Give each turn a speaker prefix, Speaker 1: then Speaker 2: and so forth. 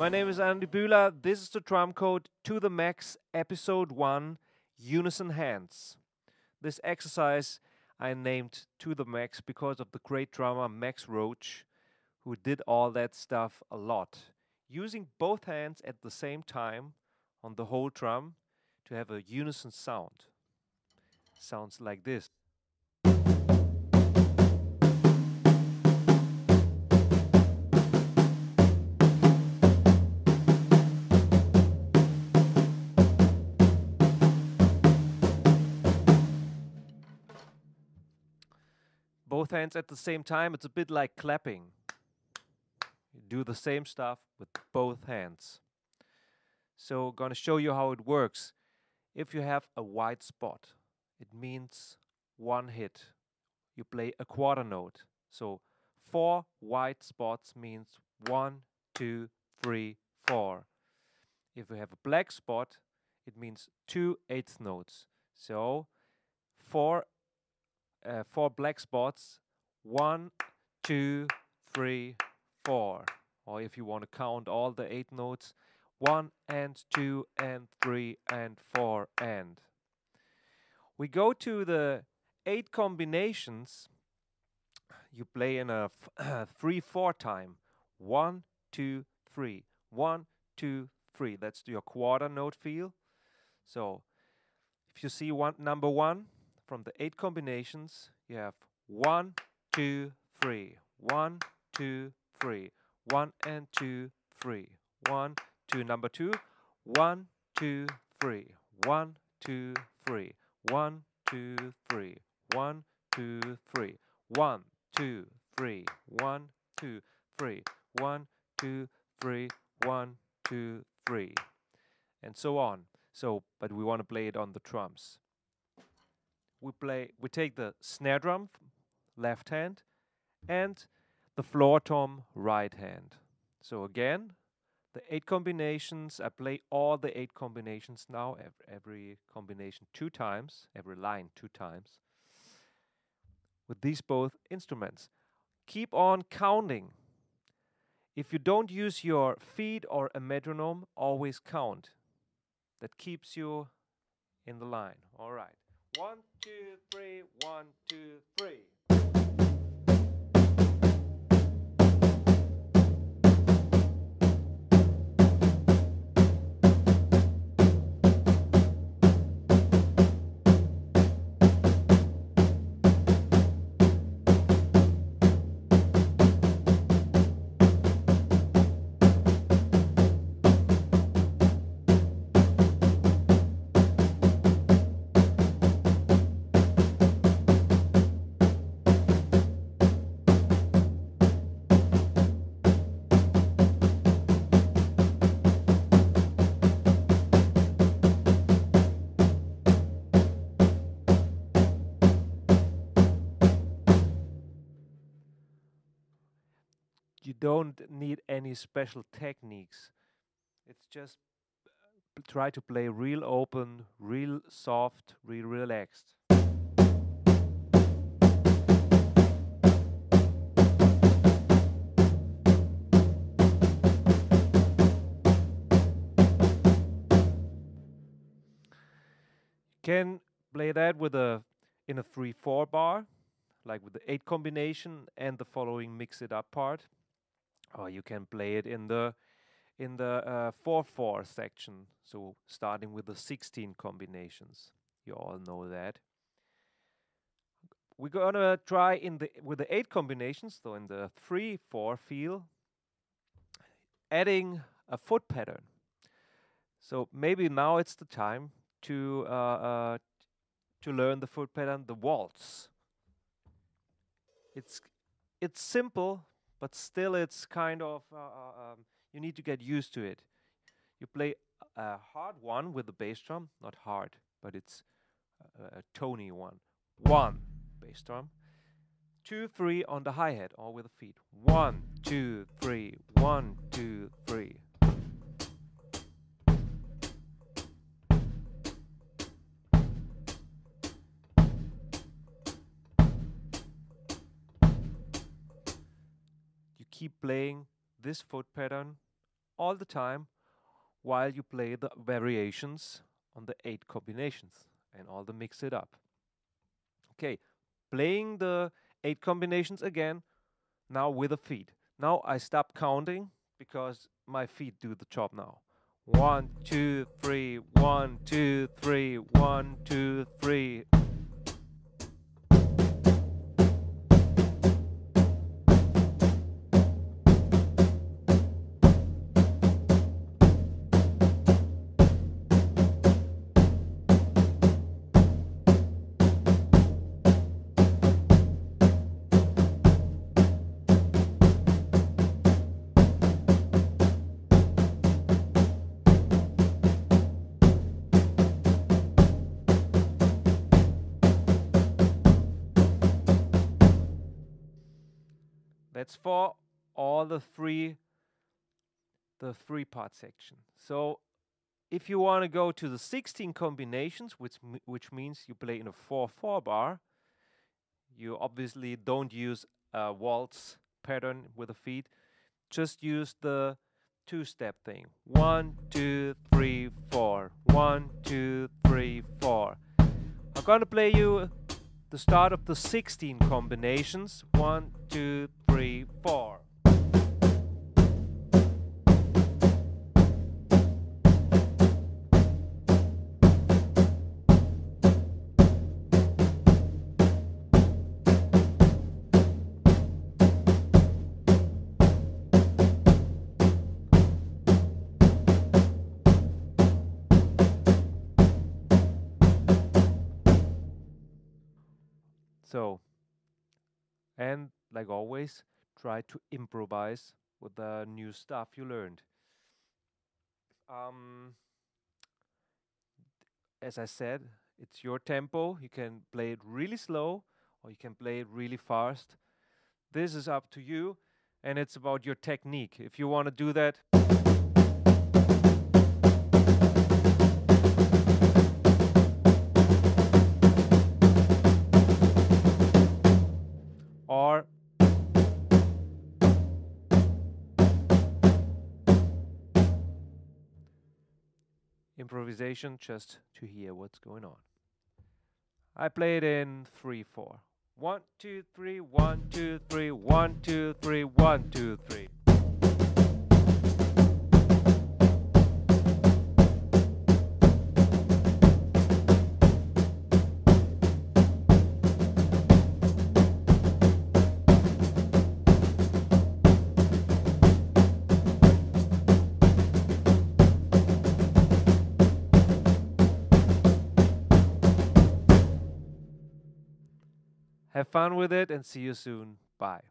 Speaker 1: My name is Andi Bühler. This is the drum code to the max, episode 1, unison hands. This exercise I named to the max because of the great drummer Max Roach, who did all that stuff a lot, using both hands at the same time on the whole drum to have a unison sound. Sounds like this. Both hands at the same time, it's a bit like clapping. You do the same stuff with both hands. So I'm going to show you how it works. If you have a white spot, it means one hit. You play a quarter note. So 4 white spots means 1, 2, 3, 4. If you have a black spot, it means 2 eighth notes. So 4 black spots, 1, 2, 3, 4. Or if you want to count all the 8 notes, 1 and 2 and 3 and 4 and. We go to the 8 combinations. You play in a 3/4 time. 1, 2, 3. 1, 2, 3. That's your quarter note feel. So if you see number 1 from the 8 combinations, you have 1, 2, 3. 1, 2, 3. 1 and 2, 3. 1, 2. Number 2. 1, 2, 3. 1, 2, 3. 1, 2, 3. 1, 2, 3. 1, 2, 3. 1, 2, 3. 1, 2, 3. 1, 2, 3. And so on. But we want to play it on the drums. We take the snare drum, left hand, and the floor tom, right hand. So again, the 8 combinations, I play all the 8 combinations now, every combination 2 times, every line 2 times, with these both instruments. Keep on counting. If you don't use your feet or a metronome, always count. That keeps you in the line. All right. 1, 2, 3, 1, 2, 3. You don't need any special techniques. It's just try to play real open, real soft, real relaxed. You can play that in a 3/4 bar, like with the 8 combination and the following mix it up part. Or you can play it in the 4/4 section, so starting with the 16 combinations. You all know that. We're gonna try with the 8 combinations, so in the 3/4 feel, adding a foot pattern. So maybe now it's the time to learn the foot pattern, the waltz. It's simple, but still it's kind of, you need to get used to it. You play a hard one with the bass drum, not hard, but it's a tony one. 1, bass drum. 2, 3 on the hi-hat, all with the feet. 1, 2, 3, 1, 2, 3. Keep playing this foot pattern all the time while you play the variations on the 8 combinations and all the mix it up. Okay, playing the 8 combinations again, now with the feet. Now I stop counting because my feet do the job now. 1, 2, 3, 1, 2, 3, 1, 2, 3. That's for all the three part section. So if you want to go to the 16 combinations, which means you play in a 4/4 bar, you obviously don't use a waltz pattern with the feet. Just use the 2-step thing. 1, 2, 3, 4. 1, 2, 3, 4. I'm gonna play you the start of the 16 combinations. 1, 2, 3, 4. So, and like always, try to improvise with the new stuff you learned. As I said, it's your tempo. You can play it really slow or you can play it really fast. This is up to you, and it's about your technique. If you want to do that, or improvisation just to hear what's going on. I play it in 3/4. 1, 2, 3, 1, 2, 3, 1, 2, 3, 1, 2, 3. Have fun with it and see you soon. Bye.